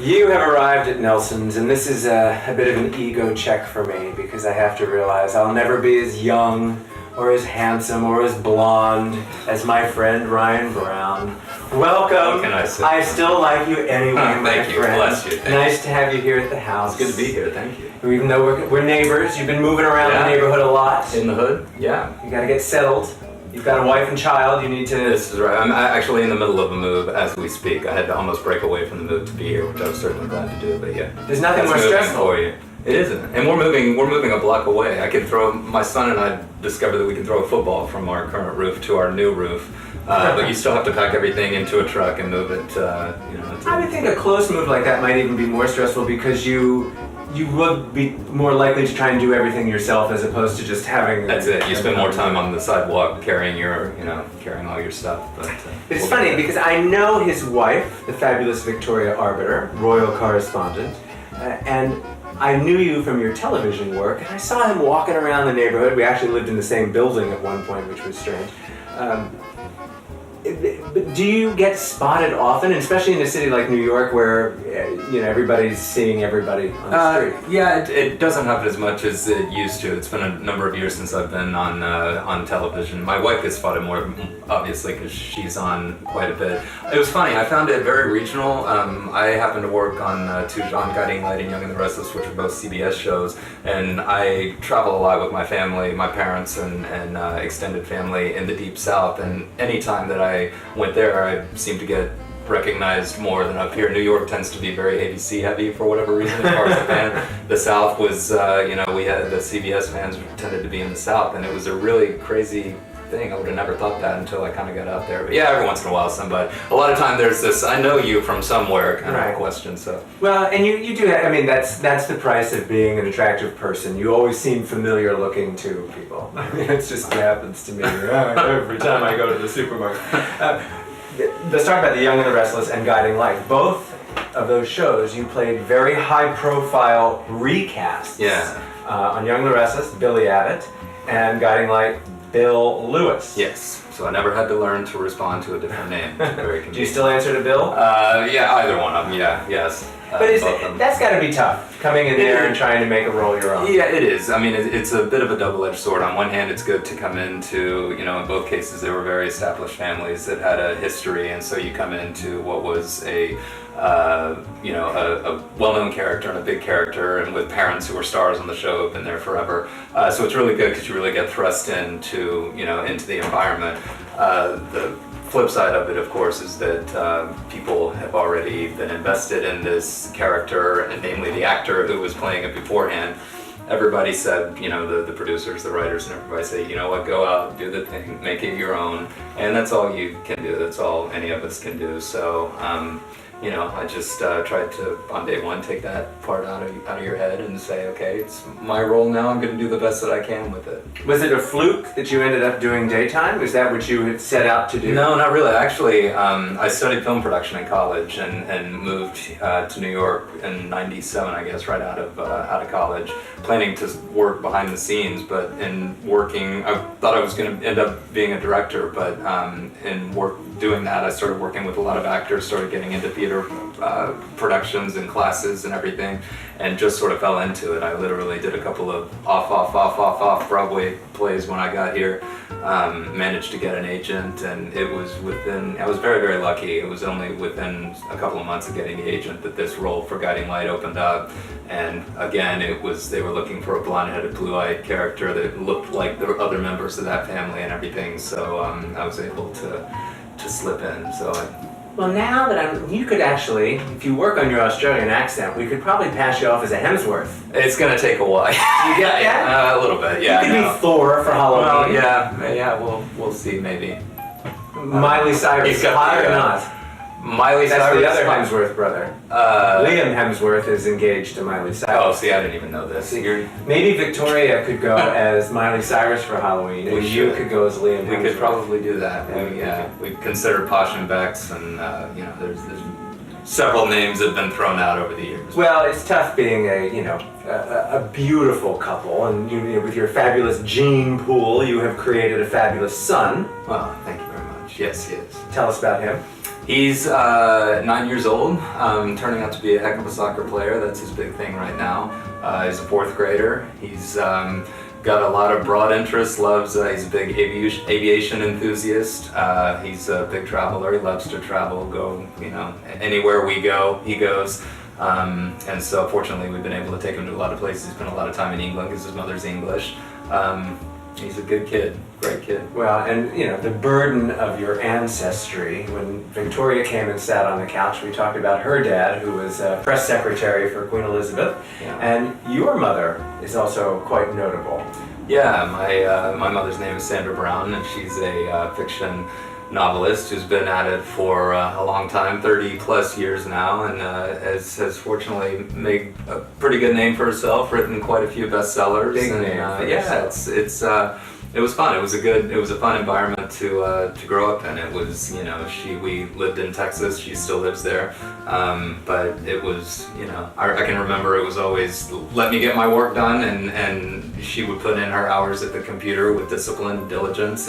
You have arrived at Nelson's, and this is a bit of an ego check for me because I have to realize I'll never be as young or as handsome or as blonde as my friend Ryan Brown. Welcome. What can I say? I still like you anyway, my Thank you. friend. Bless you. Nice to have you here at the house. It's good to be here. Thank you. Even though we're neighbors, you've been moving around the neighborhood a lot. In the hood? Yeah. You got to get settled. You've got a wife and child. You need to. This is right. I'm actually in the middle of a move as we speak. I had to almost break away from the move to be here, which I was certainly glad to do. But yeah, There's nothing that's more moving stressful. for you. It isn't, and we're moving a block away. I can throw. My son and I discovered that we can throw a football from our current roof to our new roof, but you still have to pack everything into a truck and move it. I would think a close move like that might even be more stressful because you would be more likely to try and do everything yourself as opposed to just having. That's it. You spend more time on the sidewalk carrying all your stuff. But It's funny because I know his wife, the fabulous Victoria Arbiter, royal correspondent, and I knew you from your television work, and I saw him walking around the neighborhood. We actually lived in the same building at one point, which was strange. But do you get spotted often, especially in a city like New York where everybody's seeing everybody on the street? Yeah, it doesn't happen as much as it used to. It's been a number of years since I've been on television. My wife gets spotted more, obviously, because she's on quite a bit. It was funny. I found it very regional. I happen to work on two on Guiding Light and Young and the Restless, which are both CBS shows, and I travel a lot with my family, my parents, and extended family in the Deep South. And anytime that I went there, I seemed to get recognized more than up here. New York tends to be very ABC heavy for whatever reason as far as the fan. The South was, we had the CBS fans tended to be in the South, and it was a really crazy thing. I would have never thought that until I kind of got out there. But yeah, every once in a while somebody. A lot of time there's this, I know you from somewhere kind of question. So. Well, and you do that. I mean, that's the price of being an attractive person. You always seem familiar looking to people. I mean, it just happens to me every time I go to the supermarket. Let's talk about The Young and the Restless and Guiding Light. Both of those shows, you played very high-profile recasts. Yeah. On Young and the Restless, Billy Abbott, and Guiding Light, Bill Lewis. Yes. So I never had to learn to respond to a different name. Very convenient. Do you still answer to Bill? Yeah, either one of them. Yeah. Yes. But that's got to be tough, coming in there and trying to make a role your own. Yeah, it is. I mean, it's a bit of a double-edged sword. On one hand, it's good to come into, in both cases, they were very established families that had a history, and so you come into what was a well-known character and a big character, and with parents who were stars on the show, have been there forever. So it's really good because you really get thrust into the environment. The flip side of it, of course, is that people have already been invested in this character, and namely the actor who was playing it beforehand. Everybody said, the producers, the writers, and everybody say, you know what, go out, do the thing, make it your own, and that's all you can do. That's all any of us can do. So, I just tried to, on day one, take that part out of your head and say, okay, it's my role now. I'm going to do the best that I can with it. Was it a fluke that you ended up doing daytime? Was that what you had set out to do? No, not really. Actually, I studied film production in college and moved to New York in '97, I guess, right out of college, planning to work behind the scenes. But in working, I thought I was going to end up being a director. But doing that, I started working with a lot of actors, started getting into theater productions and classes and everything, and just sort of fell into it. I literally did a couple of off Broadway plays when I got here, managed to get an agent, and I was very, very lucky. It was only within a couple of months of getting the agent that this role for Guiding Light opened up. And again, they were looking for a blonde-headed, blue-eyed character that looked like the other members of that family and everything, so I was able to slip in. Well, now that you could actually, if you work on your Australian accent, we could probably pass you off as a Hemsworth. It's gonna take a while. You got that? A little bit, yeah. You could be Thor for Halloween. Well, yeah, we'll see, maybe. Miley Cyrus, hot or not? Miley That's Cyrus. the other Hemsworth brother. Liam Hemsworth is engaged to Miley Cyrus. Oh, see, I didn't even know this. Maybe Victoria could go as Miley Cyrus for Halloween, and you could go as Liam Hemsworth. We could probably do that. We've considered Posh and Bex, and there's several names that have been thrown out over the years. Well, it's tough being a beautiful couple, and with your fabulous gene pool, you have created a fabulous son. Well, thank you very much. Yes, he is. Tell us about him. He's 9 years old, turning out to be a heck of a soccer player. That's his big thing right now. He's a fourth grader. He's got a lot of broad interests, he's a big aviation enthusiast. He's a big traveler. He loves to travel, go, anywhere we go, he goes. And so fortunately we've been able to take him to a lot of places. He spent a lot of time in England because his mother's English. He's a good kid, great kid. Well, and the burden of your ancestry. When Victoria came and sat on the couch, we talked about her dad, who was press secretary for Queen Elizabeth, and your mother is also quite notable. Yeah, my mother's name is Sandra Brown, and she's a fiction novelist who's been at it for a long time, 30 plus years now, and has fortunately made a pretty good name for herself, written quite a few bestsellers. Big and, name. it was fun. It was a fun environment to grow up in. It was, we lived in Texas. She still lives there, but it was, I can remember it was always let me get my work done, and she would put in her hours at the computer with discipline, diligence,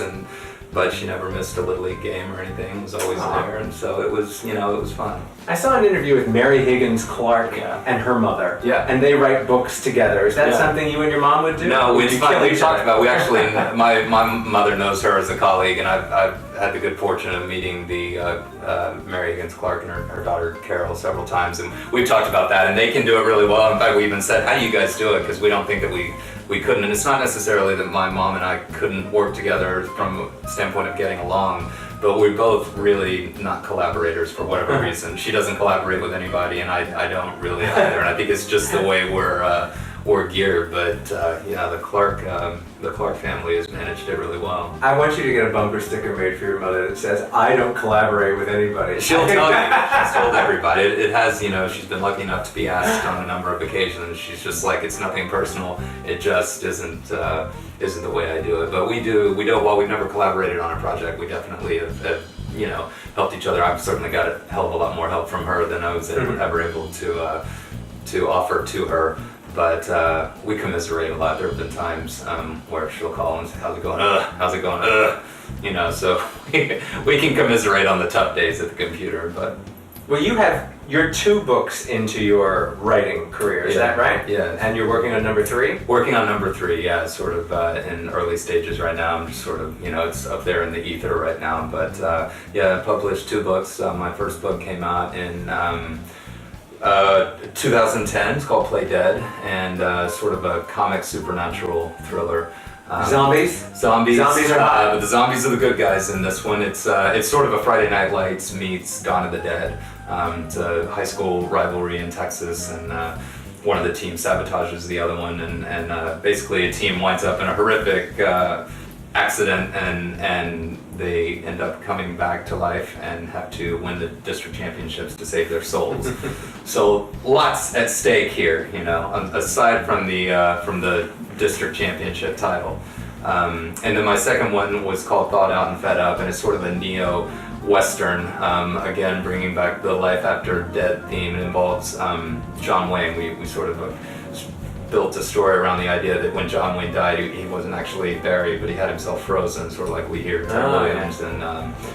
but she never missed a Little League game or anything. It was always there, and so it was, it was fun. I saw an interview with Mary Higgins Clark and her mother. Yeah. And they write books together. Is that something you and your mom would do? No, we talked about. We actually, my mother knows her as a colleague, and I've had the good fortune of meeting the Mary Higgins Clark and her daughter Carol several times, and we've talked about that, and they can do it really well. In fact, we even said, how do you guys do it? Because we don't think that we couldn't, and it's not necessarily that my mom and I couldn't work together from a standpoint of getting along, but we're both really not collaborators for whatever reason. She doesn't collaborate with anybody, and I don't really either, and I think it's just the way we're geared, but the Clark family has managed it really well. I want you to get a bumper sticker made for your mother that says, I don't collaborate with anybody. She'll tell you. She's told everybody. It has, she's been lucky enough to be asked on a number of occasions. She's just like, it's nothing personal. It just isn't the way I do it. But we do, while we've never collaborated on a project, we definitely have helped each other. I've certainly got a hell of a lot more help from her than I was ever able to offer to her. But we commiserate a lot. There have been times where she'll call and say, how's it going? How's it going? So we can commiserate on the tough days at the computer. But well, you're 2 books into your writing career, is that right? Yeah. And you're working on number 3? Working on number 3, yeah, sort of in early stages right now. I'm just sort of, it's up there in the ether right now. But I published 2 books. My first book came out in 2010. It's called Play Dead, and sort of a comic supernatural thriller. Zombies? Zombies are hot. but the zombies are the good guys in this one. It's sort of a Friday Night Lights meets Dawn of the Dead. It's a high school rivalry in Texas, and one of the teams sabotages the other one, and basically a team winds up in a horrific accident, and they end up coming back to life and have to win the district championships to save their souls. So lots at stake here, aside from the district championship title. And then my second one was called Thawed Out and Fed Up, and it's sort of a neo-Western, again bringing back the life after dead theme. It involves John Wayne. We sort of built a story around the idea that when John Wayne died, he wasn't actually buried, but he had himself frozen, sort of like we hear Ted Williams and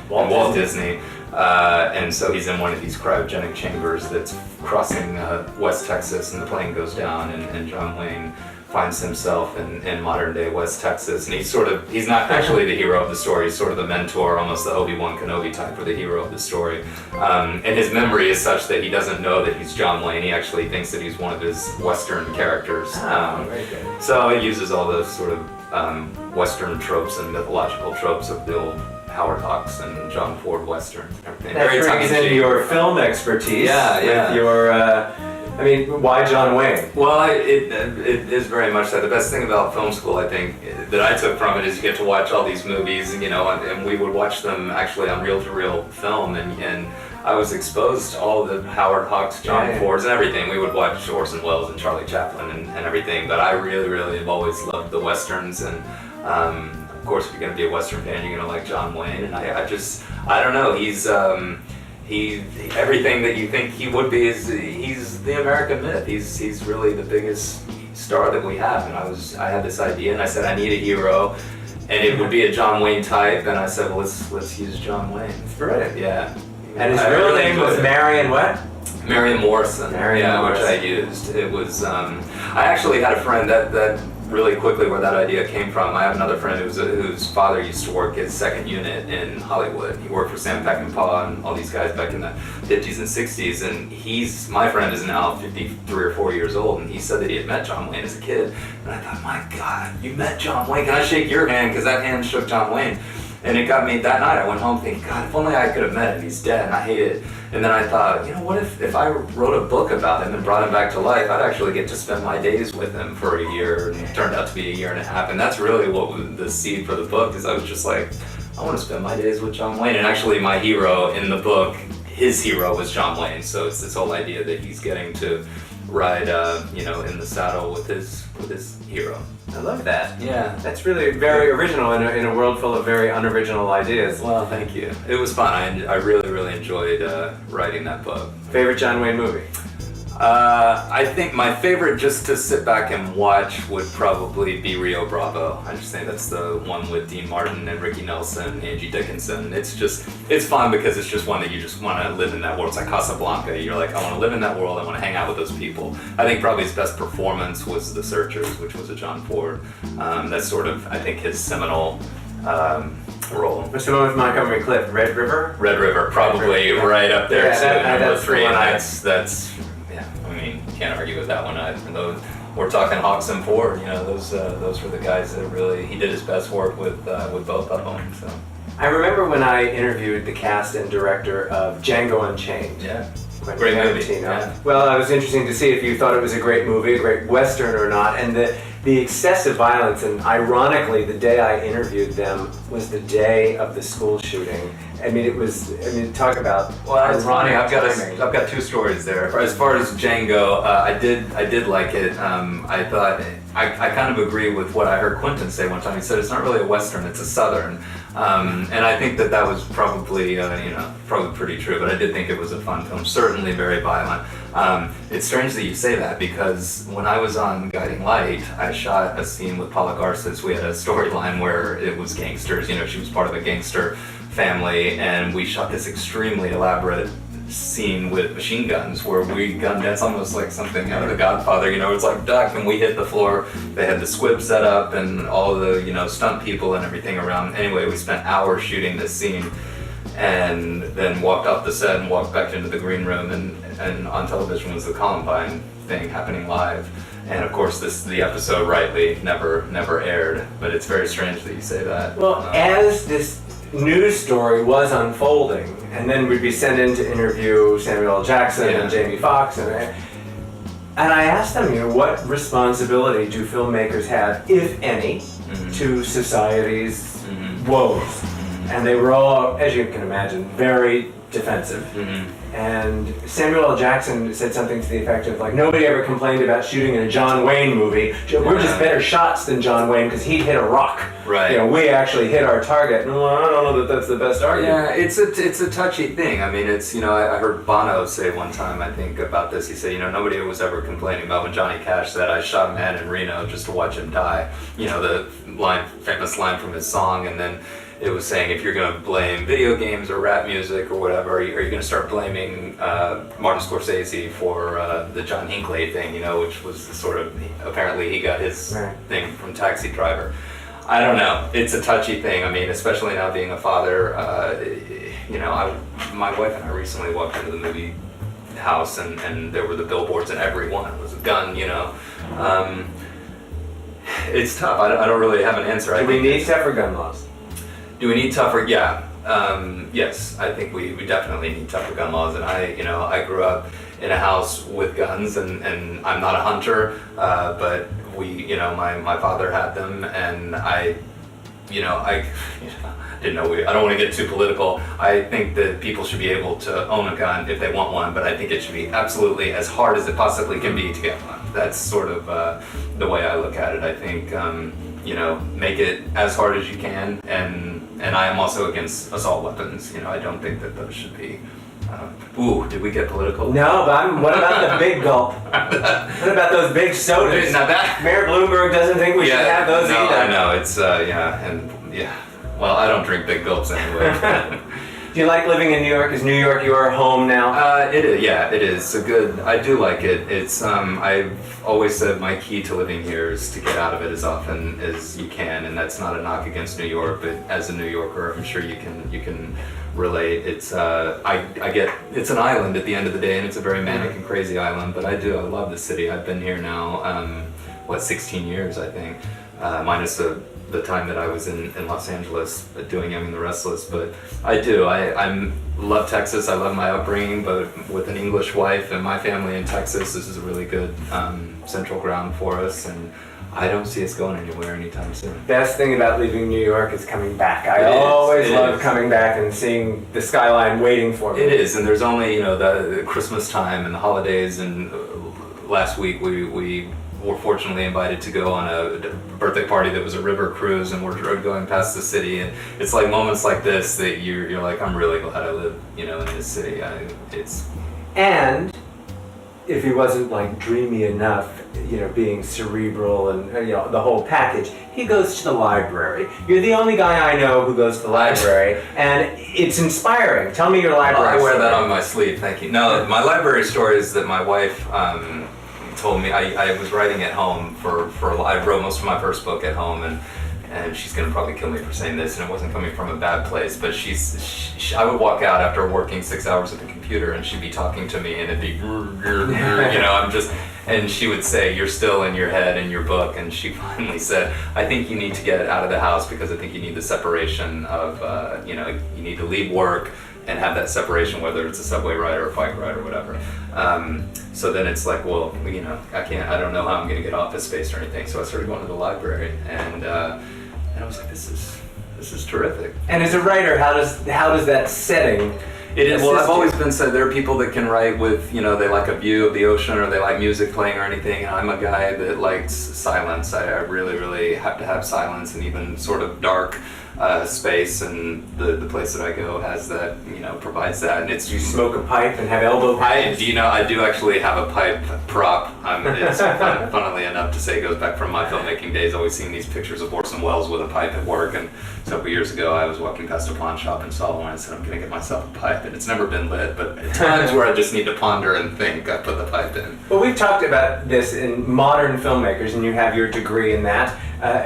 Walt Disney. And so he's in one of these cryogenic chambers that's crossing West Texas, and the plane goes down, and John Wayne finds himself in modern day West Texas, and he's not actually the hero of the story. He's sort of the mentor, almost the Obi-Wan Kenobi type, or the hero of the story. And his memory is such that he doesn't know that he's John Wayne. He actually thinks that he's one of his Western characters. Very good. So it uses all those sort of Western tropes and mythological tropes of the old Howard Hawks and John Ford Western. Everything. That brings into your film expertise. Yeah. With your, why John Wayne? Well, it is very much that. The best thing about film school, I think, that I took from it is you get to watch all these movies, and we would watch them actually on reel-to-reel film, and I was exposed to all the Howard Hawks, John Fords, and everything. We would watch Orson Welles and Charlie Chaplin and everything, but I really, really have always loved the Westerns, and of course, if you're going to be a Western fan, you're going to like John Wayne, and I don't know, he's everything that you think he would be he's the American myth. He's really the biggest star that we have, and I had this idea, and I said I need a hero, and it would be a John Wayne type, and I said, well, let's use John Wayne. It's brilliant. Yeah. And his I real really name was enjoyed it. Marion what? Marion Morrison, Marion Morrison. which I used. It was, I actually had a friend that really quickly where that idea came from. I have another friend whose father used to work at Second Unit in Hollywood. He worked for Sam Peckinpah and all these guys back in the 50s and 60s, and my friend is now 53 or 4 years old, and he said that he had met John Wayne as a kid. And I thought, my God, you met John Wayne, can I shake your hand? Because that hand shook John Wayne. And it got me, that night I went home thinking, God, if only I could have met him, he's dead, and I hate it. And then I thought, what if I wrote a book about him and brought him back to life, I'd actually get to spend my days with him for a year, and it turned out to be a year and a half. And that's really what was the seed for the book, is I was just like, I want to spend my days with John Wayne. And actually my hero in the book, his hero was John Wayne. So it's this whole idea that he's getting to ride, in the saddle with his hero. I love that. Yeah. That's really very original in a world full of very unoriginal ideas. Well, thank you. It was fun. I really, really enjoyed writing that book. Favorite John Wayne movie? I think my favorite just to sit back and watch would probably be Rio Bravo. I just think that's the one with Dean Martin and Ricky Nelson, Angie Dickinson. It's fun because it's just one that you just want to live in that world. It's like Casablanca. You're like, I want to live in that world. I want to hang out with those people. I think probably his best performance was The Searchers, which was a John Ford. That's sort of, I think, his seminal role. What's the one with Montgomery Clift? Red River? Red River, probably right up there. Yeah, number that's 3, the one and that's can't argue with that one. We're talking Hawks and Ford. Those were the guys that really he did his best work with both of them. So I remember when I interviewed the cast and director of Django Unchained. yeah, Quentin great movie. Tarantino. Yeah. Well, it was interesting to see if you thought it was a great movie, a great Western or not, and the excessive violence. And ironically, the day I interviewed them was the day of the school shooting. Talk about Well, it's funny. I've timing. got 2 stories there. As far as Django, I did like it. I thought I kind of agree with what I heard Quentin say one time. He said it's not really a Western, it's a Southern, and I think that was probably probably pretty true. But I did think it was a fun film, certainly very violent. It's strange that you say that because when I was on Guiding Light, I shot a scene with Paula Garces. We had a storyline where it was gangsters. She was part of a gangster family, and we shot this extremely elaborate scene with machine guns where we gunned. That's almost like something out of The Godfather. It's like duck, and we hit the floor. They had the squib set up and all the stunt people and everything around. Anyway, we spent hours shooting this scene, and then walked off the set and walked back into the green room, and on television was the Columbine thing happening live. And of course, the episode rightly never aired. But it's very strange that you say that. Well, as this news story was unfolding, and then we'd be sent in to interview Samuel L. Jackson and Jamie Foxx, and I asked them, what responsibility do filmmakers have, if any, to society's woes? And they were all, as you can imagine, very defensive. And Samuel L. Jackson said something to the effect of nobody ever complained about shooting in a John Wayne movie. We're just better shots than John Wayne because he'd hit a rock. Right. We actually hit our target. No, I don't know that that's the best argument. Yeah, it's a touchy thing. I heard Bono say one time, I think, about this. He said, nobody was ever complaining about when Johnny Cash said, I shot a man in Reno just to watch him die. The famous line from his song, and then it was saying if you're going to blame video games or rap music or whatever, are you going to start blaming Martin Scorsese for the John Hinckley thing, which was sort of, apparently he got his thing from Taxi Driver. I don't know. It's a touchy thing. Especially now being a father, my wife and I recently walked into the movie house and there were the billboards and every one was a gun, It's tough. I don't really have an answer. Do we need tougher gun laws? Do we need tougher? Yeah. Yes, I think we definitely need tougher gun laws. And I grew up in a house with guns, and I'm not a hunter, but my father had them, and I didn't know. I don't want to get too political. I think that people should be able to own a gun if they want one, but I think it should be absolutely as hard as it possibly can be to get one. That's sort of the way I look at it. I think make it as hard as you can, and I am also against assault weapons. I don't think that those should be. Did we get political? No, but what about the big gulp? What about those big sodas? Now that Mayor Bloomberg doesn't think we should have those either. I know, it's, Well, I don't drink big gulps anyway. Do you like living in New York? Is New York your home now? It is, yeah, it is. I do like it. It's, I've always said my key to living here is to get out of it as often as you can, and that's not a knock against New York, but as a New Yorker, I'm sure you can relate. It's, it's an island at the end of the day, and it's a very manic and crazy island, but I love the city. I've been here now, 16 years, I think, minus the time that I was in Los Angeles doing Young and the Restless, but I love Texas. I love my upbringing, but with an English wife and my family in Texas, this is a really good central ground for us, and I don't see us going anywhere anytime soon. Best thing about leaving New York is coming back. I always love coming back and seeing the skyline waiting for me. It is, and there's only the Christmas time and the holidays, and last week we were fortunately invited to go on a birthday party that was a river cruise, and we're going past the city, and it's like moments like this that you're like, I'm really glad I live in this city. And if he wasn't like dreamy enough, being cerebral and the whole package, he goes to the library. You're the only guy I know who goes to the library, and it's inspiring. Tell me your library I wear story. that on my sleeve, thank you. No, my library story is that my wife told me I was writing at home I wrote most of my first book at home, and she's gonna probably kill me for saying this, and it wasn't coming from a bad place, but I would walk out after working 6 hours at the computer, and she'd be talking to me, and it'd be and she would say, you're still in your head in your book, and she finally said, I think you need to get out of the house because I think you need the separation of you need to leave work and have that separation, whether it's a subway ride or a bike ride or whatever. So then it's like, well, I don't know how I'm gonna get office space or anything. So I started going to the library, and I was like, this is terrific. And as a writer, how does that setting? It is. Well, I've always been said there are people that can write with, they like a view of the ocean, or they like music playing or anything, and I'm a guy that likes silence. I really, really have to have silence, and even sort of dark space, and the place that I go has that, provides that. And it's, you smoke a pipe and have elbow pipes? I do actually have a pipe prop. It's funnily enough to say, it goes back from my filmmaking days, always seeing these pictures of Orson Welles with a pipe at work, and several years ago I was walking past a pawn shop and saw one and said, I'm going to get myself a pipe, and it's never been lit, but at times where I just need to ponder and think, I put the pipe in. Well, we've talked about this in modern filmmakers, and you have your degree in that,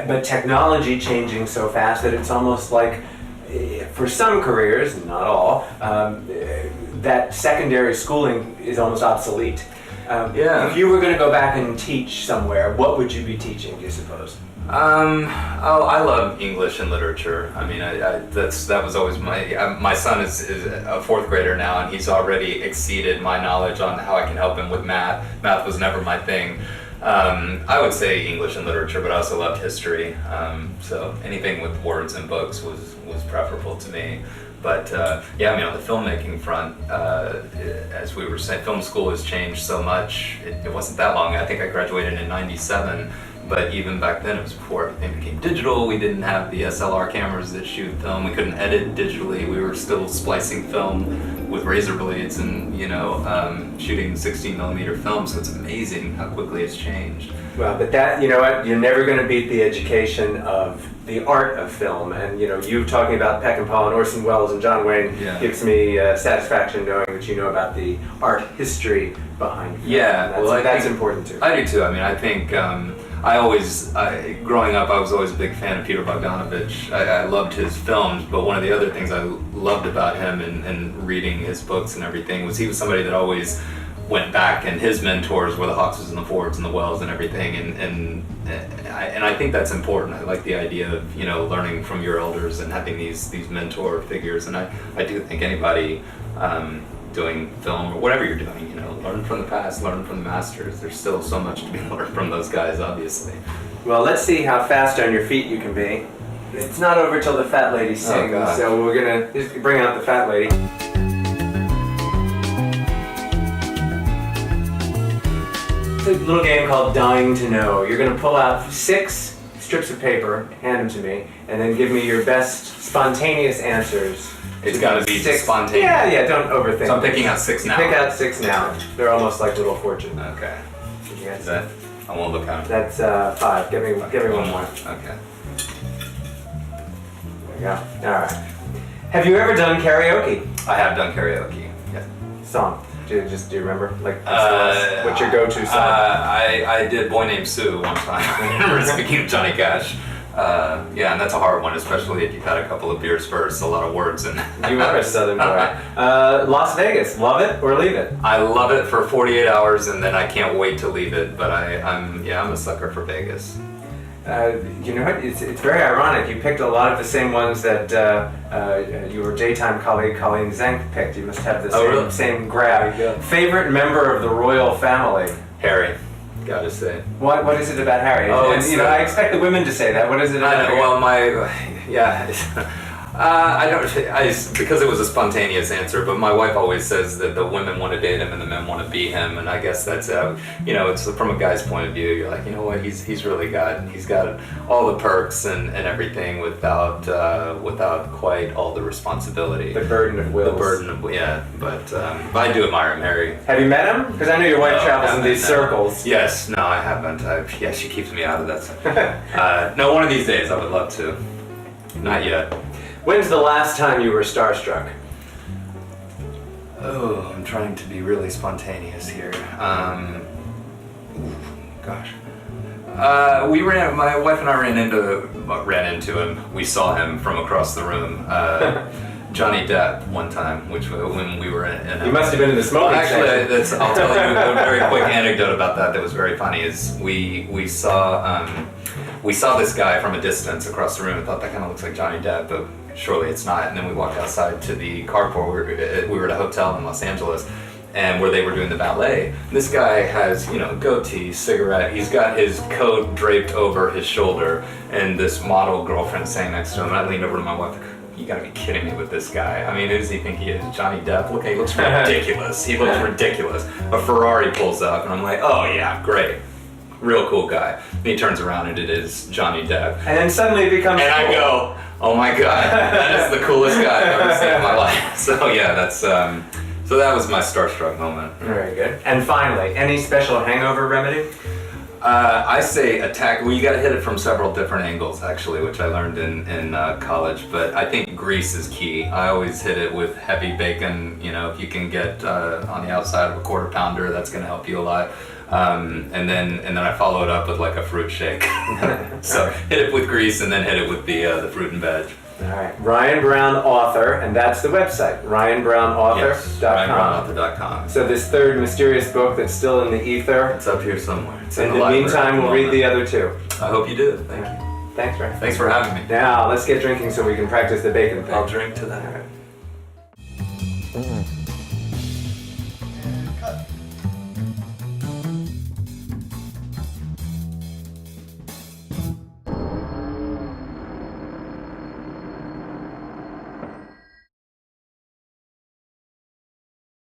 but technology changing so fast that it's almost like, for some careers, not all, that secondary schooling is almost obsolete. If you were going to go back and teach somewhere, what would you be teaching, do you suppose? I love English and literature. I mean, that was always my son is a fourth grader now, and he's already exceeded my knowledge on how I can help him with math. Math was never my thing. I would say English and literature, but I also loved history. So anything with words and books was preferable to me. But on the filmmaking front, as we were saying, film school has changed so much. It wasn't that long. I think I graduated in '97. But even back then, it was before everything became digital. We didn't have the SLR cameras that shoot film. We couldn't edit digitally. We were still splicing film with razor blades and, shooting 16mm film. So it's amazing how quickly it's changed. Well, but that, you're never going to beat the education of the art of film. And, you talking about Peckinpah and Orson Welles and John Wayne gives me satisfaction knowing that you know about the art history behind film. Yeah, that's important too. I do too. I mean, I think growing up, I was always a big fan of Peter Bogdanovich. I loved his films, but one of the other things I loved about him and reading his books and everything was he was somebody that always went back, and his mentors were the Hawkses and the Fords and the Wells and everything, and I think that's important. I like the idea of learning from your elders and having these mentor figures, and I do think anybody doing film or whatever you're doing, learn from the past, learn from the masters. There's still so much to be learned from those guys, obviously. Well, let's see how fast on your feet you can be. It's not over till the fat lady sings, so we're gonna just bring out the fat lady. It's a little game called Dying to Know. You're gonna pull out 6 strips of paper, hand them to me, and then give me your best spontaneous answers. It's got to be 6. spontaneous. Yeah, don't overthink. So I'm picking out 6 now. Pick out 6 now. They're almost like Little Fortune. Okay. Yes. Is that? I won't look at it. That's 5. Give me one more. Okay. There you go. All right. Have you ever done karaoke? I have done karaoke. Yeah. Song? Do you remember? Like, what's your go-to song? I did Boy Named Sue one time. I remember speaking of Johnny Cash. Yeah, and that's a hard one, especially if you've had a couple of beers first. A lot of words in You are a Southern boy. Las Vegas, love it or leave it? I love it for 48 hours, and then I can't wait to leave it. But I'm a sucker for Vegas. You know what? It's very ironic. You picked a lot of the same ones that your daytime colleague Colleen Zenk picked. You must have the really? same grab. There you go. Favorite member of the royal family? Harry, gotta say. What is it about Harry? Oh, and, I expect the women to say that. What is it about Harry? Well, I don't. Because it was a spontaneous answer, but my wife always says that the women want to date him and the men want to be him, and I guess that's it's from a guy's point of view. You're like, you know what, he's really got all the perks and everything without quite all the responsibility. The burden of wills. The burden of but I do admire him, Harry. Have you met him? Because I know your wife travels in these circles. Yes, no, I haven't. She keeps me out of that stuff. No, one of these days I would love to. Not yet. When's the last time you were starstruck? Oh, I'm trying to be really spontaneous here. Gosh. My wife and I ran into him. We saw him from across the room. Johnny Depp one time, when we were in. You must have been in the smoking section. I'll tell you a very quick anecdote about that was very funny. Is we saw this guy from a distance across the room and thought that kind of looks like Johnny Depp, but surely it's not. And then we walked outside to the carport. We were at a hotel in Los Angeles, and where they were doing the ballet. This guy has, goatee, cigarette. He's got his coat draped over his shoulder, and this model girlfriend sitting next to him. And I leaned over to my wife. You gotta be kidding me with this guy. I mean, who does he think he is? Johnny Depp? Look, he looks ridiculous. He looks ridiculous. A Ferrari pulls up, and I'm like, oh yeah, great. Real cool guy. And he turns around, and it is Johnny Depp. And then suddenly it becomes And cool. I go, oh my god, that is the coolest guy I've ever seen in my life. So yeah, that's, so that was my starstruck moment. Very good. And finally, any special hangover remedy? I say attack. Well, you got to hit it from several different angles, actually, which I learned in college. But I think grease is key. I always hit it with heavy bacon. If you can get on the outside of a quarter pounder, that's going to help you a lot. And then I follow it up with like a fruit shake. So hit it with grease and then hit it with the fruit and veg. All right. Ryan Brown, author, and that's the website, ryanbrownauthor.com. Yes, ryanbrownauthor.com. So this third mysterious book that's still in the ether. It's up here somewhere. It's in the meantime, we'll read the other two. I hope you do. Thank you. Thanks, Ryan. Thanks for having me. Now, let's get drinking so we can practice the bacon thing. I'll drink to that. All right.